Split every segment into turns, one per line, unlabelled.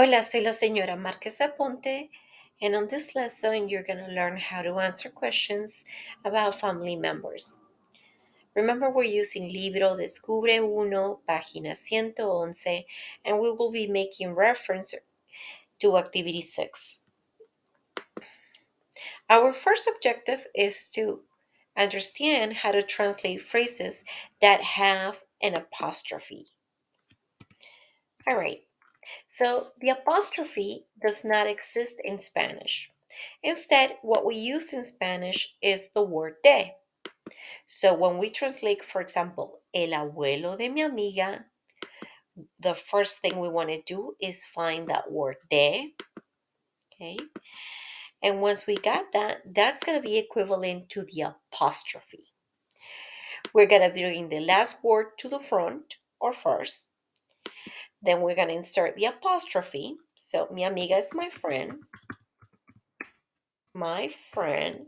Hola, soy la señora Márquez Aponte, and on this lesson, you're going to learn how to answer questions about family members. Remember, we're using Libro Descubre Uno, página 111, and we will be making reference to Activity 6. Our first objective is to understand how to translate phrases that have an apostrophe. All right. So the apostrophe does not exist in Spanish. Instead, what we use in Spanish is the word de. So when we translate, for example, el abuelo de mi amiga, the first thing we want to do is find that word de. Okay. And once we got that, that's going to be equivalent to the apostrophe. We're going to bring the last word to the front or first. Then we're going to insert the apostrophe. So mi amiga is my friend. My friend.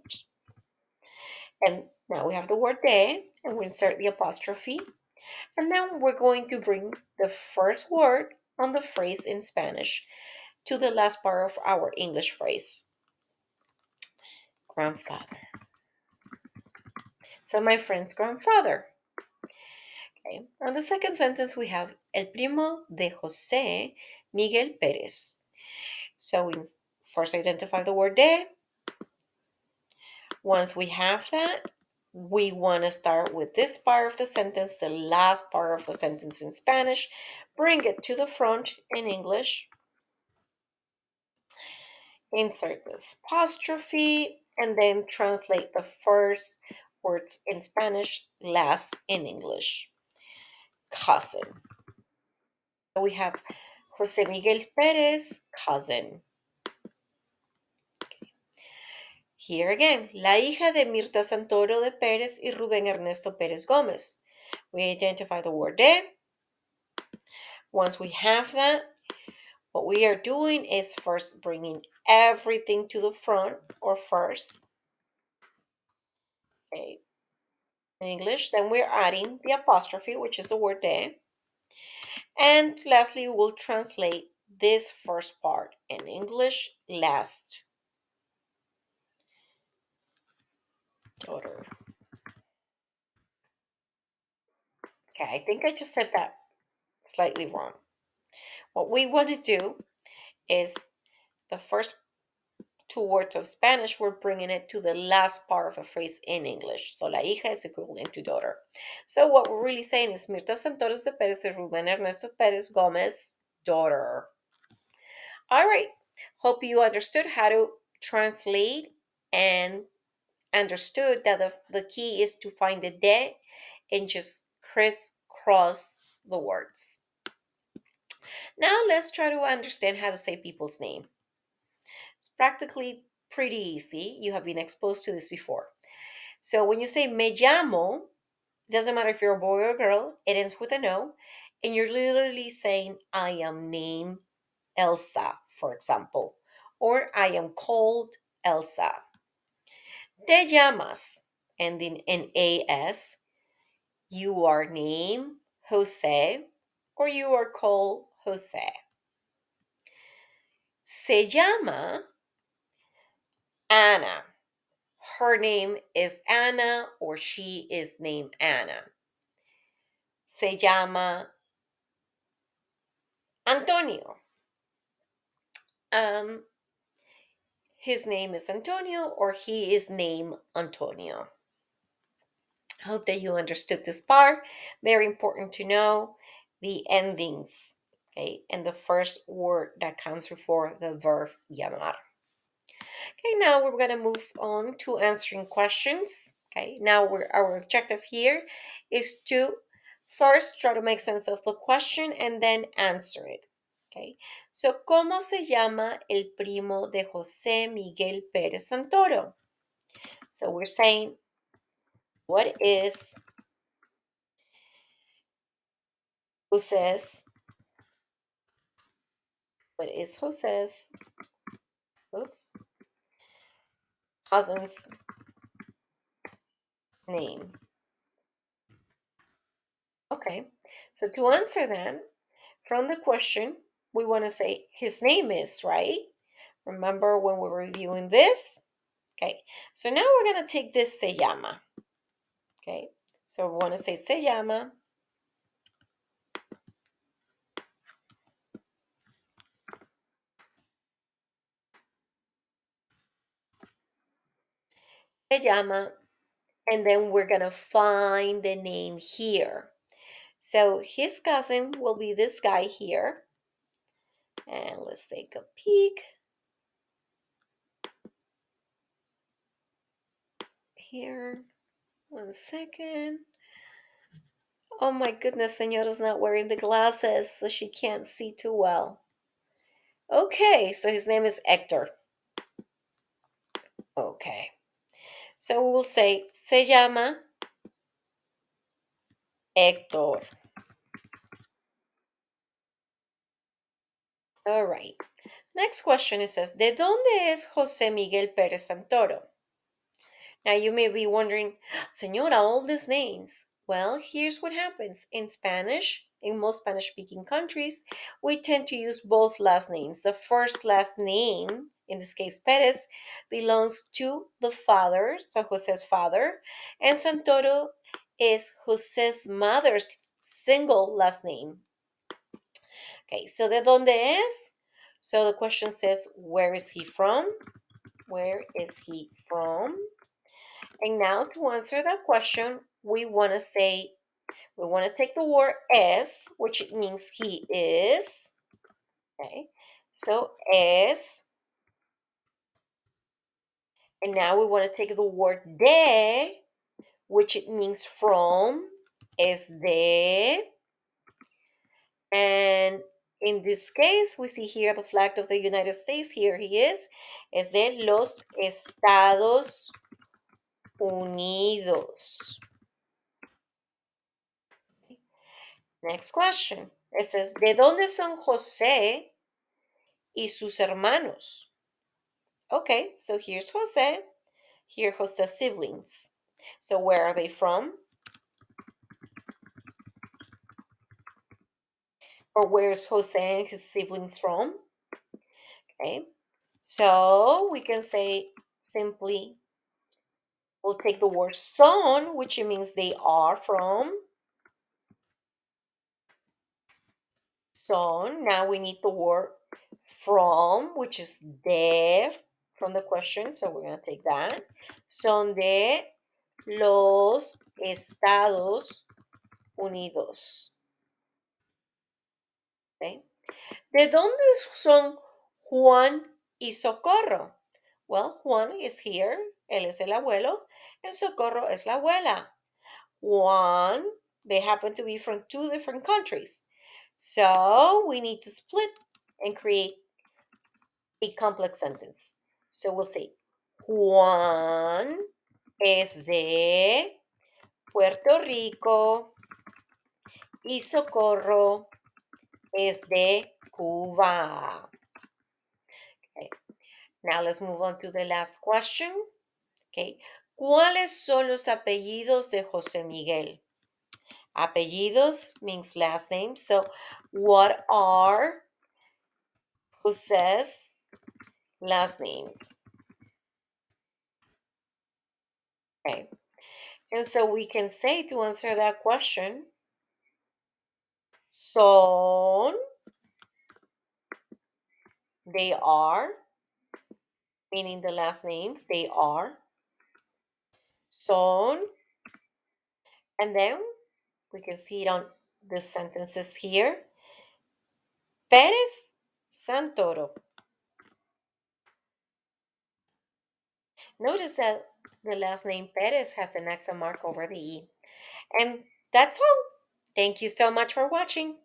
And now we have the word de, and we insert the apostrophe. And then we're going to bring the first word on the phrase in Spanish to the last part of our English phrase. Grandfather. So my friend's grandfather. Okay. On the second sentence, we have el primo de José Miguel Pérez. So we first identify the word de. Once we have that, we want to start with this part of the sentence, the last part of the sentence in Spanish, bring it to the front in English, insert this apostrophe, and then translate the first words in Spanish, last in English. Cousin. So we have Jose Miguel Pérez, cousin. Here again, la hija de Mirta Santoro de Pérez y Rubén Ernesto Pérez Gómez. We identify the word de. Once we have that, what we are doing is first bringing everything to the front or first. Okay. In English, then we're adding the apostrophe, which is the word de. And lastly, we'll translate this first part in English last. Daughter. Okay, I think I just said that slightly wrong. What we want to do is the first two words of Spanish, we're bringing it to the last part of the phrase in English. So la hija is equivalent to daughter. So what we're really saying is Mirta Santoros de Pérez y Rubén Ernesto Pérez Gómez, daughter. All right. Hope you understood how to translate and understood that the key is to find the de and just crisscross the words. Now let's try to understand how to say people's name. It's practically pretty easy. You have been exposed to this before. So when you say me llamo, it doesn't matter if you're a boy or a girl, it ends with an O, and you're literally saying I am named Elsa, for example, or I am called Elsa. Te llamas, ending in AS, you are named Jose, or you are called Jose. Se llama Ana. Her name is Anna, or she is named Anna. Se llama Antonio. Um, his name is Antonio, or he is named Antonio. I hope that you understood this part. Very important to know the endings, okay, and the first word that comes before the verb llamar. Okay, now we're going to move on to answering questions. Okay, now our objective here is to first try to make sense of the question and then answer it. Okay, so ¿cómo se llama el primo de José Miguel Pérez Santoro? So we're saying, what is José's, oops, cousin's name? Okay, so to answer that from the question, we want to say his name is, right? Remember when we were reviewing this? Okay, so now we're going to take this se llama. Okay, so we want to say se llama. Se llama. And then we're going to find the name here. So his cousin will be this guy here. And let's take a peek. Here. 1 second. Oh my goodness, Señora's not wearing the glasses, so she can't see too well. Okay, so his name is Hector. Okay. So we will say, se llama Héctor. All right. Next question, it says, ¿De dónde es José Miguel Pérez Santoro? Now you may be wondering, Señora, all these names. Well, here's what happens. In Spanish, in most Spanish speaking countries, we tend to use both last names. The first last name, in this case Perez, belongs to the father, San Jose's father, and Santoro is Jose's mother's single last name. Okay, so ¿de dónde es? So the question says, where is he from? Where is he from? And now to answer that question, we want to say, we want to take the word es, which means he is. Okay, so es. And now we want to take the word de, which it means from, es de. And in this case, we see here the flag of the United States. Here he es de los Estados Unidos. Next question. It says, ¿de dónde son José y sus hermanos? Okay, so here's José. Here José's siblings. So where are they from? Or where's José and his siblings from? Okay, so we can say simply, we'll take the word son, which means they are from. Son, now we need the word from, which is de from the question, so we're going to take that. Son de los Estados Unidos. Okay. ¿De dónde son Juan y Socorro? Well, Juan is here, él es el abuelo, and Socorro es la abuela. Juan, they happen to be from two different countries. So we need to split and create a complex sentence. So we'll say, Juan es de Puerto Rico y Socorro es de Cuba. Okay. Now let's move on to the last question. Okay. ¿Cuáles son los apellidos de José Miguel? Apellidos means last name. So what are José's last names? Okay. And so we can say to answer that question, son, they are, meaning the last names, they are. Son, and then we can see it on the sentences here. Pérez Santoro. Notice that the last name Pérez has an accent mark over the E. And that's all. Thank you so much for watching.